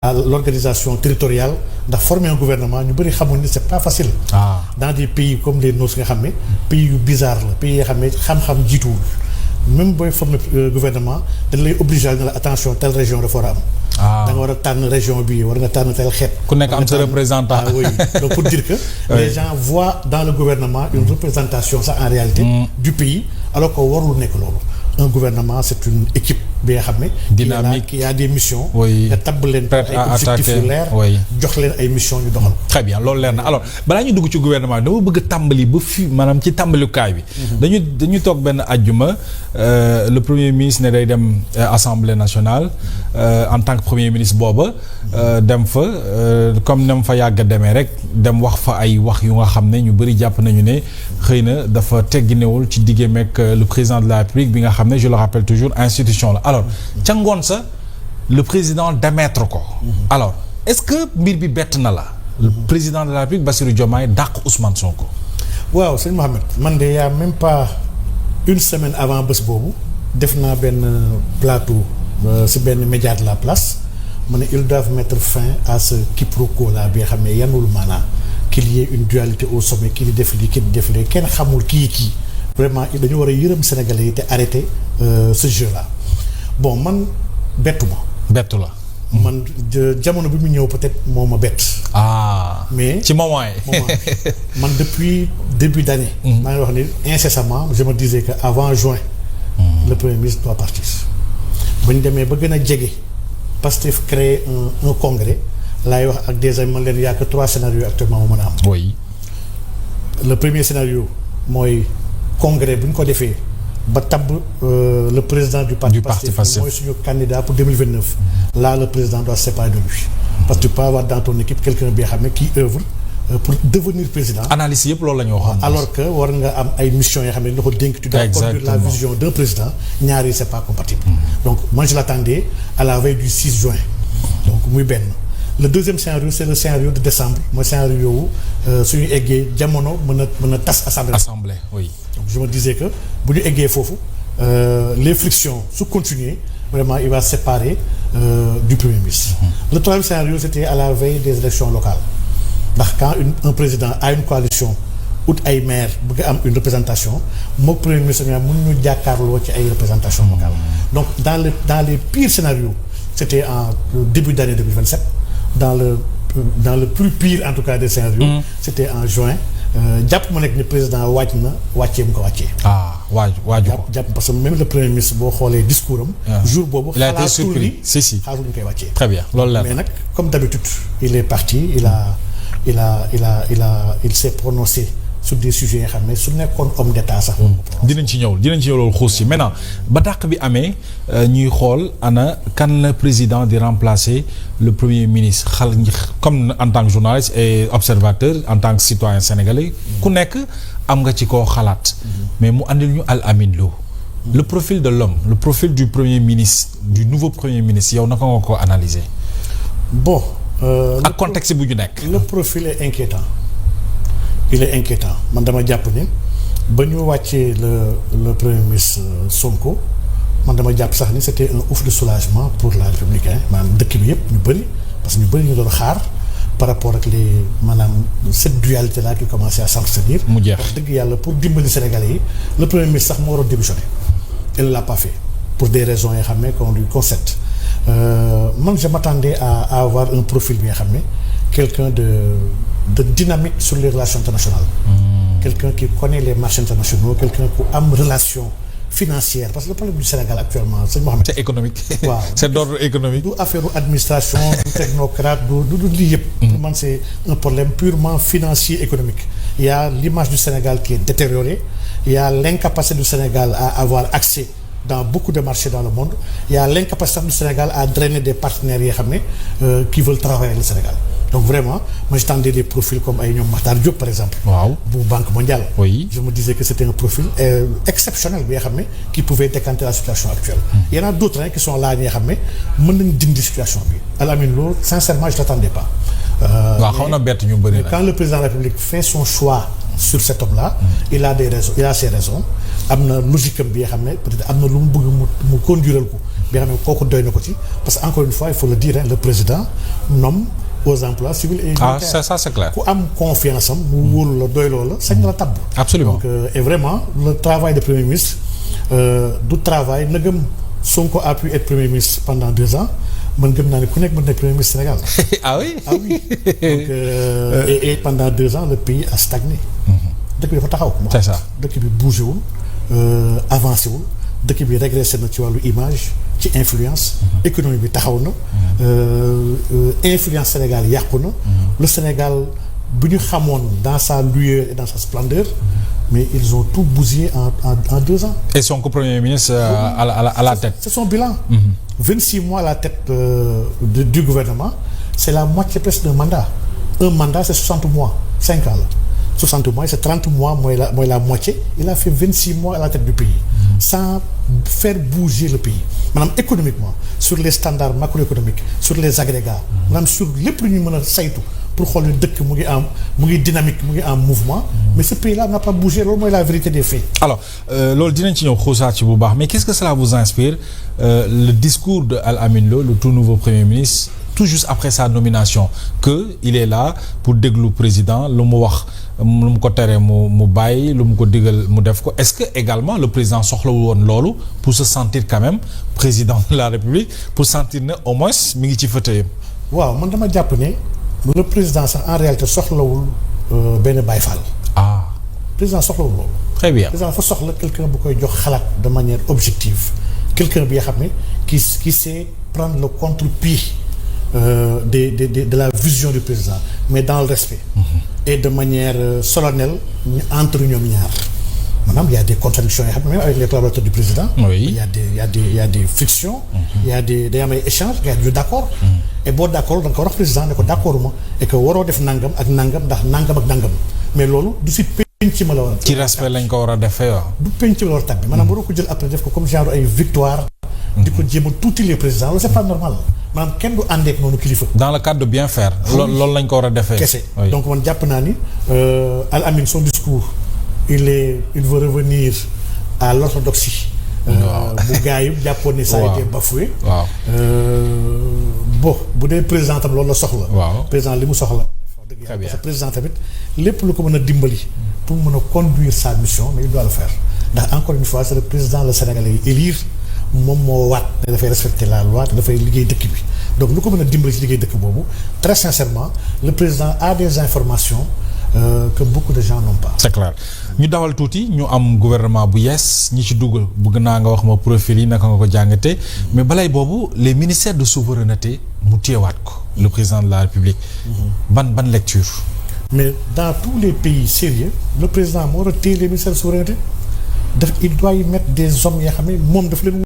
à l'organisation territoriale ndax former un gouvernement ñu bëri xamul ni c'est pas facile. Dans des pays comme les nôtres nga xam ne pays yu bizarre la pays yoo xam ne xam-xam jiituwul même booy former gouvernement dañ lay obligé ne la attention telle région dafa war a am. da nga war a tànn région bi war nga tànn tel xeet. ku nekk am sa représentant. Oui donc pour dire que les gens voient dans le gouvernement une représentation ça en réalité du pays alors que warul nekk loolu. Un gouvernement c'est une équipe bi nga xam ne dynamique qui a des missions oui nga tabb leen ay objectifs yu leer jox leen ay missions ñu doxal. très bien loolu leer na alors balaa ñu dugg ci gouvernement bi dama bëgg a tàmbali ba fii maanaam ci tàmbalikaay bi dañu toog benn àjjuma le premier ministre ne day dem assemblée nationale en tant que premier ministre booba dem fa comme nam fa yàgg a demee rek dem wax fa ay wax yu nga xam ne ñu bëri jàpp nañu ne xëy na dafa tegginewul ci diggéem ak le président de la République bi nga xam ne je le rappelle toujours institution la alors ca ngoon sa le président démettre ko alors est-ce que mbir bi bett na la le président de la République Bassirou Diomaye dàq Ousmane Sonko. waaw sëñ Mohamed man de y'a même pas une semaine avant bés boobu def naa benn plateau ci benn média de la place ma ne ils doivent mettre fin à ce quiproquo là bi nga xam ne yanul maanaam qu'il y ait une dualité au sommet kii di def lii kii di def lee kenn xamul kii vraiment dañu war a yërëm Sénégalais yi te arrêter ce jeu là bon man bettu la man jamono bi mu ñëw peut-être moo ma bett. Mais ci moment yi man depuis début d'année. maa ngi wax ni incessamment je me disais que avant juin. le premier ministre doit partir. ba ñu demee ba gën a jege Pastef créer un congrès laay wax ak des amis man leen y a que 3 scénarios actuellement moo mën a am. oui. le premier scénario mooy congrès bu ñu ko defee ba tabb le président du parti Pastef mooy suñu candidat pour 2029. Là le président doit se séparer de lui. Parce que tu peux avoir dans ton équipe quelqu'un bi nga xam ne qui œuvre pour devenir président. analyse yëpp loolu la ñu waxoon. alors que war nga am ay missions yoo xam ne dañu ko dénk. tu dois conduire la vision d'un président ñaari c'est pas compatible. donc moi je l'attendais à la veille du 6 juin. donc muy benn. le deuxième scénario c'est le scénario de décembre mooy scénario wu suñu eggee jamono mën a tas assemblée. Oui. donc je me disais que bu ñu eggee foofu les frictions su continuer vraiment il va se séparer du premier ministre. Le troisième scénario c'était à la veille des élections locales ndax quand un président a une coalition ut ay maire bëgg am une représentation moom premier ministre ñoom mën ñu jàkkaarloo ci ay représentation locale. donc dans les pires scénarios c'était en début d'année 2027 dans le plus pire en tout cas des scénarios. C'était en juin. jàpp ma nekk ni président wàcc na wàccee mu ko wàccee. waaju ko jàpp parce que même le premier ministre boo xoolee discours am. jour boobu il a été surpris xaaruñu koy wàccee. très bien loolu la mais nag comme d'habitude il est parti il s'est prononcé sur des sujets yoo xam ne su nekkoon homme d'état sax. dinañ ci ñëw loolu xuus ci maintenant ba dàq bi amee ñuy xool ana kan la président di remplacer le premier ministre comme en tant que journaliste et observateur en tant que citoyen sénégalais ku nekk am nga ci koo xalaat. mais mu andil ñu Al Amine Lo. le profil de l'homme le profil du premier ministre du nouveau premier ministre yow naka nga ko analyser. bon. ak contexte bu ñu nekk. le profil est inquiétant. il est inquiétant man dama jàpp ni ba ñu wàccee le premier ministre Sonko man dama jàpp sax ni c'était un ouf de soulagement pour la République maanaam dëkk bi yëpp ñu bëri parce que ñu bëri ñu doon xaar par rapport ak les maanaam cette dualité là qui commençait à s'entretenir. mu jeex wax dëgg yàlla pour dimbali Sénégalais yi le premier ministre sax moo waroon démissionner il ne l'a pas fait pour des raisons yoo xam ne qu'on lui concède man je m'attendais à avoir un profil bi nga xam ne quelqu'un de dynamique sur les relations internationales. Quelqu'un qui connaît les marchés internationaux, quelqu'un qui a une relation financière. Parce que le problème du Sénégal actuellement, c'est Mohamed. C'est économique. Wow. C'est d'ordre économique. Du affaire administration, du technocrate, du lié. Pour moi, c'est un problème purement financier économique. Il y a l'image du Sénégal qui est détériorée. Il y a l'incapacité du Sénégal à avoir accès dans beaucoup de marchés dans le monde. Il y a l'incapacité du Sénégal à drainer des partenaires qui veulent travailler avec le Sénégal. Donc vraiment, moi j'attendais des profils comme Aïnion Makhtar Diop par exemple. Wow. Pour Banque mondiale. Oui. Je me disais que c'était un profil exceptionnel qui pouvait décanter la situation actuelle. Il y en a d'autres qui sont là qui peuvent dire situation. Al Amine Lo, sincèrement, je ne l'attendais pas. Quand le président de la République fait son choix sur cet homme-là, il a ses raisons. Il y a une logique peut-être am na lu mu bëgg mu conduire ko bi nga xam ne kooku doy na ko ci parce que encore une fois il faut le dire le président nomme aux emplois civils et militaires. Ça c'est clair. ku am confiance am mu wóolu la doyloo la sañ na la tabb. Absolument. Donc et vraiment le travail de premier ministre du travail na gëm Sonko a pu être premier ministre pendant 2 ans man gëm naa ne ku nekk mën nekk premier ministre Sénégal. Ah oui. Ah oui. Donc et pendant 2 ans le pays a stagné. dëkk bi dafa taxaw. C'est ça. dëkk bi bougé wul avancé wul dëkk bi régressé na ci wàllu image ci influence. économie bi taxaw na. influence Sénégal yàqu na. le Sénégal bu ñu xamoon dans sa lueur et dans sa splendeur. mais ils ont tout bousillé en 2 ans. Et son premier ministre à la tête. C'est son bilan. 26 mois à la tête du gouvernement c'est la moitié presque d'un mandat. Un mandat c'est 60 mois 5 ans la 60 mois c'est 30 mois mooy la moitié. Il a fait 26 mois à la tête du pays. Sans faire bouger le pays maanaam économiquement sur les standards macroéconomiques sur les agrégats maanaam sur lépp lu ñu mën a saytu pour xool ne dëkk mu ngi dynamique mu ngi en mouvement. Mais ce pays-là n'a pas bougé loolu mooy la vérité des faits. Alors loolu dinañ ci ñëw xuusaat ci bu baax mais qu'est-ce que cela vous inspire le discours de Al Amine Lo le tout nouveau premier ministre tout juste après sa nomination que il est là pour déglu président lu mu wax lu mu ko tere mu bàyyi lu mu ko digal mu def ko est-ce que également le président soxlawul woon loolu pour se sentir quand même président de la République pour sentir ne au moins mi ngi ci fauteuil. waaw man dama jàpp ne le président sax en réalité soxlawul benn Baye Fall. Ah. président soxlawul loolu. Très bien. président dafa soxla quelqu'un bu koy jox xalaat de manière objective quelqu'un bi nga xam ne qui sait prendre le contre-pied de la vision du président mais dans le respect. Et de manière solennelle entre ñoom ñaar maanaam il y a des contradictions yoo xam ne même avec les collaborateurs du président. Oui. il y a des frictions. il y a day am ay échanges il y a du d'accord. et boo d'accord da nga ko wax président ne ko d'accord ma et que waroo def nangam ak nangam ndax nangam ak nangam mais loolu du si penc ma la war a. ci respect lañ ko war a defee waaw. du penc ma la war a tàbbi maanaam waroo ko jël après def ko comme genre ay victoire. di ko jéem a tuuti les présidents loolu c'est pas normal maanaam kenn du àndeek noonu kilifa. dans le cadre de bien faire. loolu lañ ko war a defee. kese donc man jàpp naa ni Al Amine son discours il veut revenir à l'orthodoxie. bu gars yi jàppoon ni ça a été bafoué. waaw bon bu dee président tam loolu la soxla. waaw président li mu soxla. très bien parce que président tamit lépp lu ko mën a dimbali. pour mën a conduire sa mission mais il doit le faire ndax encore une fois c'est le président le Sénégalais yi élire. moom moo waat ne dafay respecter la loi te dafay liggéey dëkk bi donc lu ko mën a dimbali ci liggéey dëkk boobu très sincèrement le président a des informations que beaucoup de gens n'ont pas. C'est clair ñu dawal tuuti ñu am gouvernement bu yees ñi ci dugg bëgg naa nga wax ma profil yi naka nga ko jàngate mais balay boobu les ministères de souveraineté mu téyewaat ko le président de la République. ban lecture. mais dans tous les pays sérieux le président moo war a téye les ministères de souveraineté il doit y mettre des hommes yoo xam ne moom daf leen